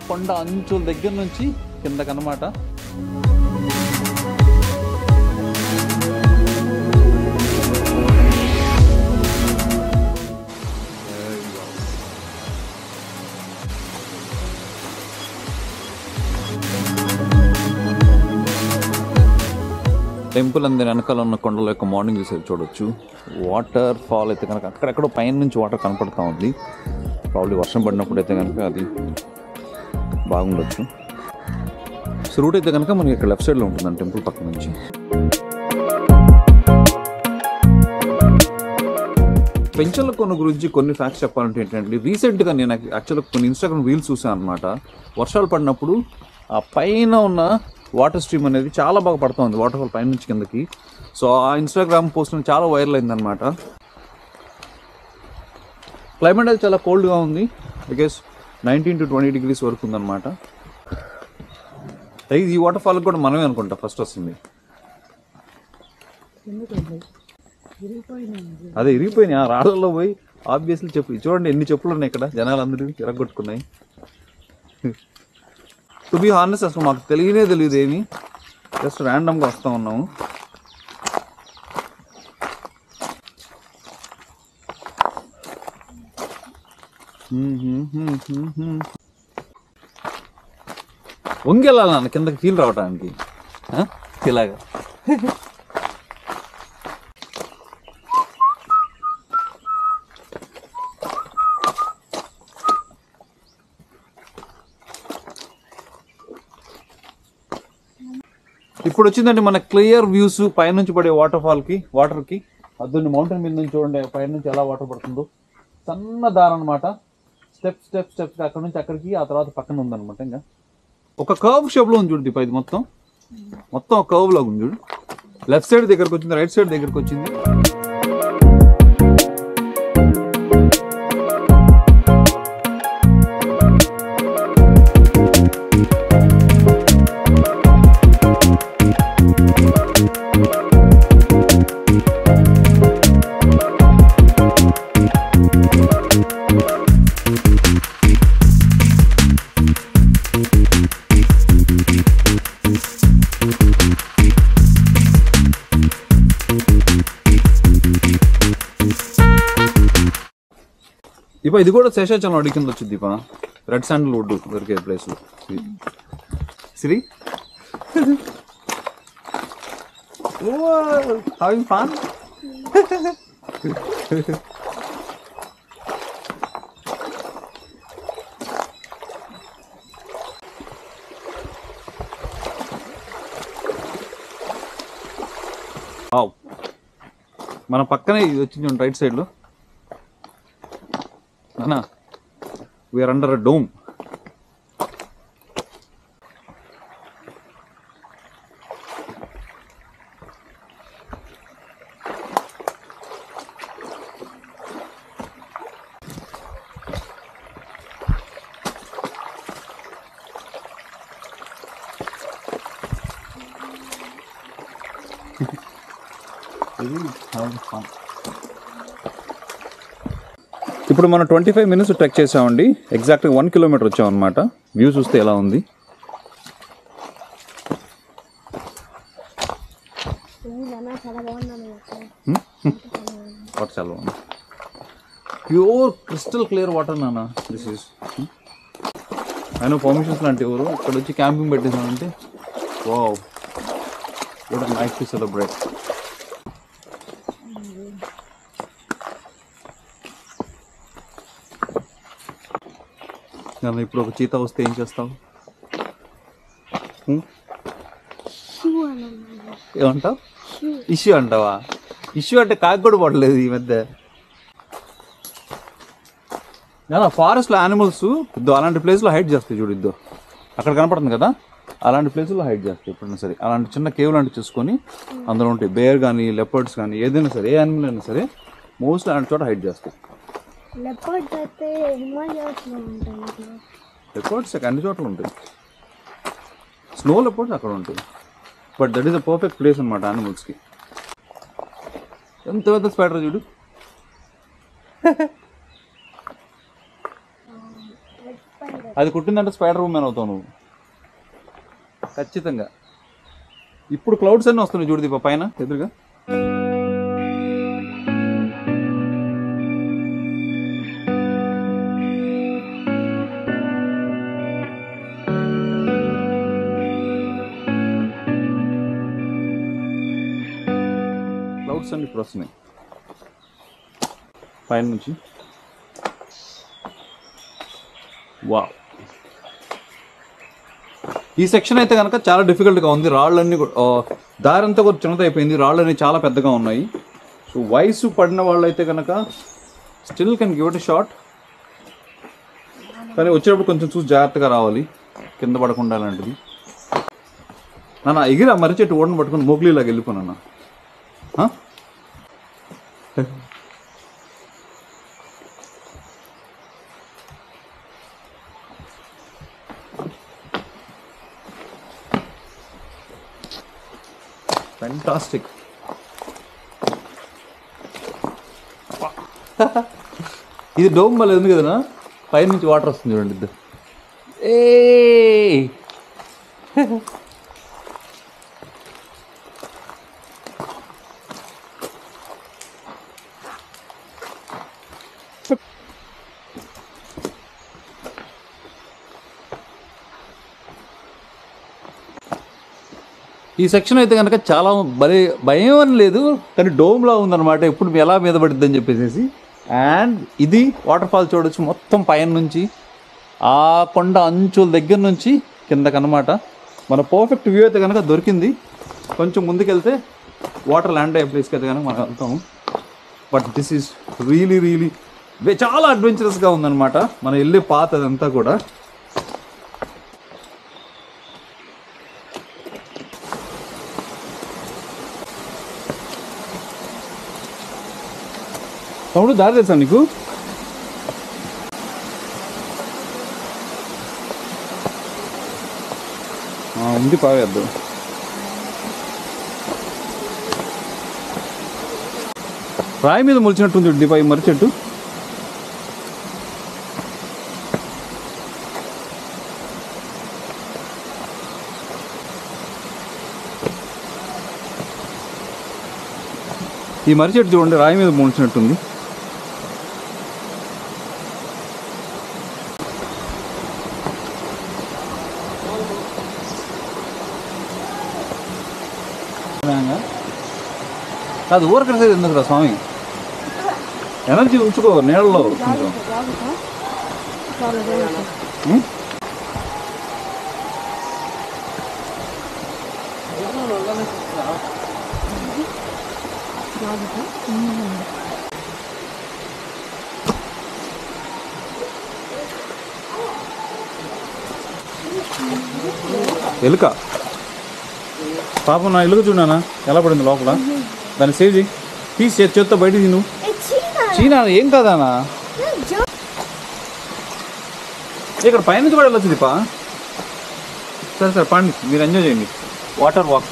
కొండ అంచుల దగ్గర నుంచి కిందకన్నమాట. టెంపుల్ అందరి వెనకాల ఉన్న కొండల యొక్క మార్నింగ్ వ్యూ చూడొచ్చు. వాటర్ ఫాల్ అయితే కనుక అక్కడెక్కడో పైన నుంచి వాటర్ కనపడుతూ ఉంది. ప్రాబ్లీ వర్షం పడినప్పుడు అయితే కనుక అది బాగుండొచ్చు. సో రూట్ అయితే కనుక మనకి ఇక్కడ లెఫ్ట్ సైడ్లో ఉంటుందండి టెంపుల్ పక్క నుంచి. పెంచల కొన గురించి కొన్ని ఫ్యాక్ట్స్ చెప్పాలంటే ఏంటంటే, రీసెంట్గా నేను యాక్చువల్గా కొన్ని ఇన్స్టాగ్రామ్ రీల్స్ చూసాను అనమాట. వర్షాలు పడినప్పుడు ఆ పైన ఉన్న వాటర్ స్ట్రీమ్ అనేది చాలా బాగా పడుతుంది, వాటర్ ఫాల్ పైన నుంచి కిందకి. సో ఆ ఇన్స్టాగ్రామ్ పోస్ట్ చాలా వైరల్ అయిందనమాట. క్లైమేట్ అయితే చాలా కోల్డ్గా ఉంది, బికాస్ 19 to 20 degrees వరకు ఉందన్నమాట. ఈ వాటర్ ఫాల్ కూడా మనమే అనుకుంటా ఫస్ట్ వస్తుంది. అదే ఇరిగిపోయినాయి ఆ రాళ్ళలో పోయి. ఆబ్వియస్లీ చెప్పు చూడండి ఎన్ని చెప్పులు ఉన్నాయి ఇక్కడ, జనాలు అందరూ ఇరగొట్టుకున్నాయి. టు బీ హానెస్ట్ అసలు మాకు తెలియదు ఏమి, జస్ట్ ర్యాండమ్గా వస్తూ ఉన్నాము. వంగెళ్ళాలి నాన్న కిందకి ఫీల్ రావడానికి ఇలాగా. ఇప్పుడు వచ్చిందండి మన క్లియర్ వ్యూస్ పైనుంచి పడే వాటర్కి. అద్దండి మౌంటైన్ మీద నుంచి చూడండి పైనుంచి ఎలా వాటర్ పడుతుందో. సన్న దారి అనమాట, స్టెప్స్ అక్కడ నుంచి అక్కడికి, ఆ తర్వాత పక్కన ఉందన్నమాట. ఇంకా ఒక కర్వ్ షేప్లో ఉంది చూడు దీపా, ఇది మొత్తం ఒక కర్వ్ లాగా ఉంది చూడు. లెఫ్ట్ సైడ్ దగ్గరకు వచ్చింది, రైట్ సైడ్ దగ్గరకు వచ్చింది. దీపా ఇది కూడా శేషాచలం అడిగి కింద వచ్చింది దీపా, రెడ్ శాండల్ వుడ్ దొరికే ప్లేస్. Sri having fun. మన పక్కనే ఇది వచ్చింది రైట్ సైడ్లో. We are under a dome. ఇప్పుడు మనం 25 minutes ట్రెక్ చేసామండి. ఎగ్జాక్ట్గా 1 kilometer వచ్చామన్నమాట. వ్యూ చూస్తే ఎలా ఉంది. వాటర్ చాలా బాగుంది, ప్యూర్ క్రిస్టల్ క్లియర్ వాటర్ నాన్న. దిస్ ఈస్ ఆయన పర్మిషన్స్ లాంటి ఎవరు ఇక్కడ వచ్చి క్యాంపింగ్ పెట్టేసామంటే wow, what a night to celebrate. ఇప్పుడు ఒక చీత వస్తే ఏం చేస్తావు? ఏమంటావు? ఇష్యూ అంటావా? ఇష్యూ అంటే కాకి కూడా పడలేదు ఈ మధ్య. ఫారెస్ట్లో యానిమల్స్ అలాంటి ప్లేస్లో హైడ్ చేస్తాయి చూడు. ఇద్దో అక్కడ కనపడుతుంది కదా, అలాంటి ప్లేస్లో హైడ్ చేస్తాయి ఎప్పుడైనా సరే. అలాంటి చిన్న కేవ్ లాంటివి చూసుకొని అందులో ఉంటాయి. బేర్ కానీ లెపర్డ్స్ కానీ ఏదైనా సరే, ఏ యానిమల్ అయినా సరే మోస్ట్లీ అలాంటి చోట హైడ్ చేస్తాయి. లెపర్డ్స్ అన్ని చోట్ల ఉంటాయి, స్నో లెపర్డ్స్ అక్కడ ఉంటాయి. But that is a perfect place అనమాట యానిమల్స్కి. ఎంత పెద్ద స్పైడర్ చూడు. అది కుట్టిందంటే స్పైడర్ ఉమెన్ అవుతావు నువ్వు ఖచ్చితంగా. ఇప్పుడు క్లౌడ్స్ అన్నీ వస్తున్నాయి చూడు దీప పైన ఎదురుగా. క్లౌడ్స్ అన్ని ఇప్పుడు వస్తున్నాయి పైన నుంచి. వావ్, ఈ సెక్షన్ అయితే కనుక చాలా డిఫికల్ట్గా ఉంది. రాళ్ళన్నీ దారంతా కూడా చిన్నదైపోయింది, రాళ్ళన్నీ చాలా పెద్దగా ఉన్నాయి. సో వయసు పడిన వాళ్ళు అయితే కనుక still can give it a shot, కానీ వచ్చేటప్పుడు కొంచెం చూసి జాగ్రత్తగా రావాలి, కింద పడకుండా అలాంటిది. నాన్న ఎగిరా మర్రి చెట్టు ఓడను పట్టుకుని మోగ్లీలాగా వెళ్ళిపోనన్నా. ఫెంటాస్టిక్. ఇది డోమ్ వల్ల ఉంది కదా, పై నుంచి వాటర్ వస్తుంది చూడండి. ఇద్దరు ఈ సెక్షన్ అయితే కనుక చాలా భయం అని లేదు, కానీ డోమ్లా ఉందన్నమాట, ఎప్పుడు ఎలా మీద పడుద్ది అని చెప్పేసి. అండ్ ఇది వాటర్ ఫాల్ చూడొచ్చు మొత్తం పైన నుంచి, ఆ కొండ అంచుల దగ్గర నుంచి కిందకన్నమాట. మన పర్ఫెక్ట్ వ్యూ అయితే కనుక దొరికింది. కొంచెం ముందుకెళ్తే వాటర్ ల్యాండ్ అయ్యే ప్లేస్కి అయితే కనుక మనం వెళ్తాము. బట్ దిస్ ఈజ్ రియలీ చాలా అడ్వెంచరస్గా ఉందన్నమాట. మనం వెళ్ళే పాత్ అదంతా కూడా. తమ్ముడు దారి తెలుసా నీకు? ఉంది, పావేద్దాం. రాయి మీద మొలిచినట్టుంది దీపా ఈ మర్రి చెట్టు. ఈ మర్రి చెట్టు చూడండి, రాయి మీద మొలిచినట్టుంది. అది ఊరకసేది ఎందుకురా స్వామి, ఎనర్జీ ఉంచుకో నీళ్ళలో. ఎలుక పాపం, నా ఎలుక చూడానా ఎలా పడింది లోపల. దాన్ని సేవ్ చేయి, తీసి చేత్తో బయట తిను. చీనా ఏం కాదానా, ఇక్కడ పైనుంచి కూడా వెళ్ళొచ్చు దీపా. సరే పండి, మీరు ఎంజాయ్ చేయండి water walk.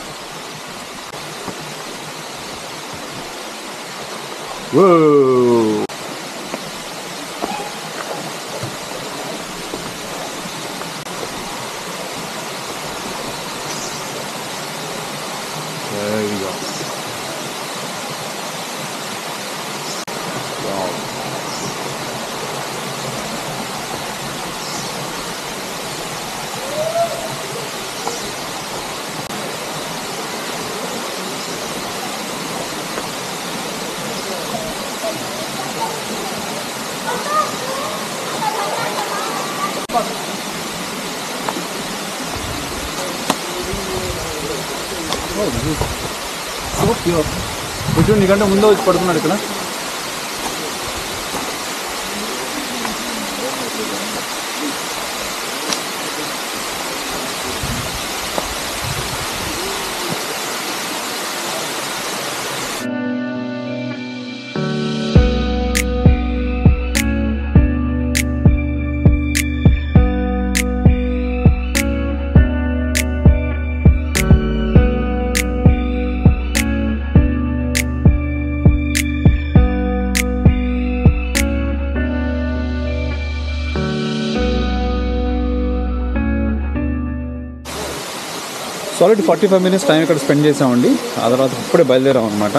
There you go. Wow. Oh, this is so pure. Which one? నీకంటే ముందే వచ్చి పడుతున్నాడు ఇక్కడ. సాలిడ్ 45 మినిట్స్ టైం ఇక్కడ స్పెండ్ చేసామండి. ఆ తర్వాత ఇప్పుడే బయలుదేరాం అనమాట.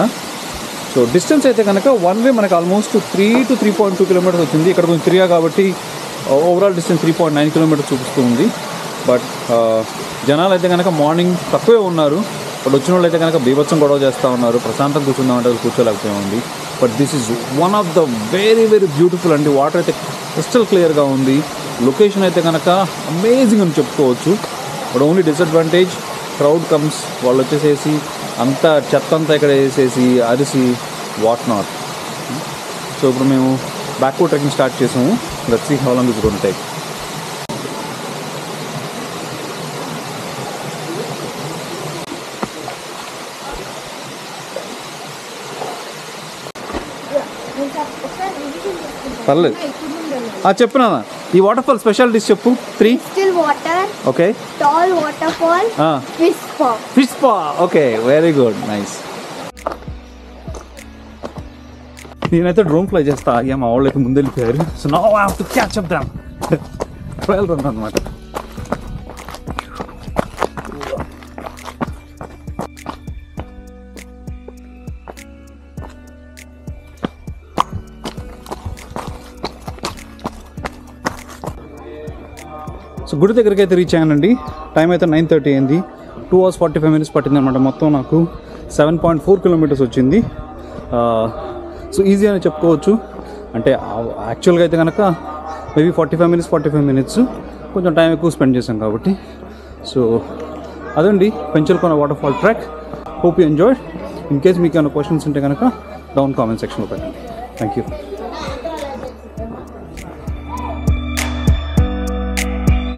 సో డిస్టెన్స్ అయితే కనుక వన్ వే మనకు ఆల్మోస్ట్ 3 to 3.2 కిలోమీటర్స్ వచ్చింది. ఇక్కడ కొంచెం 3 కాబట్టి ఓవరాల్ డిస్టెన్స్ 3.9 కిలోమీటర్స్ చూపిస్తూ ఉంది. బట్ జనాలు అయితే కనుక మార్నింగ్ తక్కువే ఉన్నారు. బట్ వచ్చిన వాళ్ళు అయితే కనుక బీభత్సం గొడవ చేస్తూ ఉన్నారు. ప్రశాంతంగా కూర్చుందామంటే కూర్చోలేకపోయింది. But this is one of the very very beautiful అండి. వాటర్ అయితే క్రిస్టల్ క్లియర్గా ఉంది. లొకేషన్ అయితే కనుక అమేజింగ్ అని చెప్పుకోవచ్చు. But only disadvantage crowd comes. వాళ్ళు వచ్చేసేసి అంతా చెత్త అంతా ఇక్కడ వేసేసి అరిసి వాట్ నాట్. సో ఇప్పుడు మేము బ్యాక్వర్డ్ ట్రెక్కింగ్ స్టార్ట్ చేసాము. Let's see how long it's going to take. పర్లేదు చెప్పినా. ఈ వాటర్ ఫాల్ స్పెషాలిటీస్ చెప్పు. 3 crystal water, okay, tall waterfall, fish spa. Fish spa, okay, very good, nice. నేనైతే డ్రోన్ ఫ్లై చేస్తా. మా వాళ్ళు అయితే ముందు వెళ్ళిపోయారు. So now I have to catch up them. Trial run అన్నమాట. సో గుడి దగ్గరికి అయితే రీచ్ అయ్యానండి. టైం అయితే 9:30 అయింది. 2 hours 45 minutes పట్టింది అనమాట. మొత్తం నాకు 7.4 kilometers వచ్చింది. సో ఈజీ అని చెప్పుకోవచ్చు. అంటే యాక్చువల్గా అయితే కనుక మేబీ 45 minutes కొంచెం టైం ఎక్కువ స్పెండ్ చేశాం కాబట్టి. సో అదండి Penchalkona waterfall trek. Hope you enjoy. In case మీకు ఏమైనా క్వశ్చన్స్ ఉంటే కనుక డౌన్ కామెంట్ సెక్షన్లో పెట్టండి. Thank you.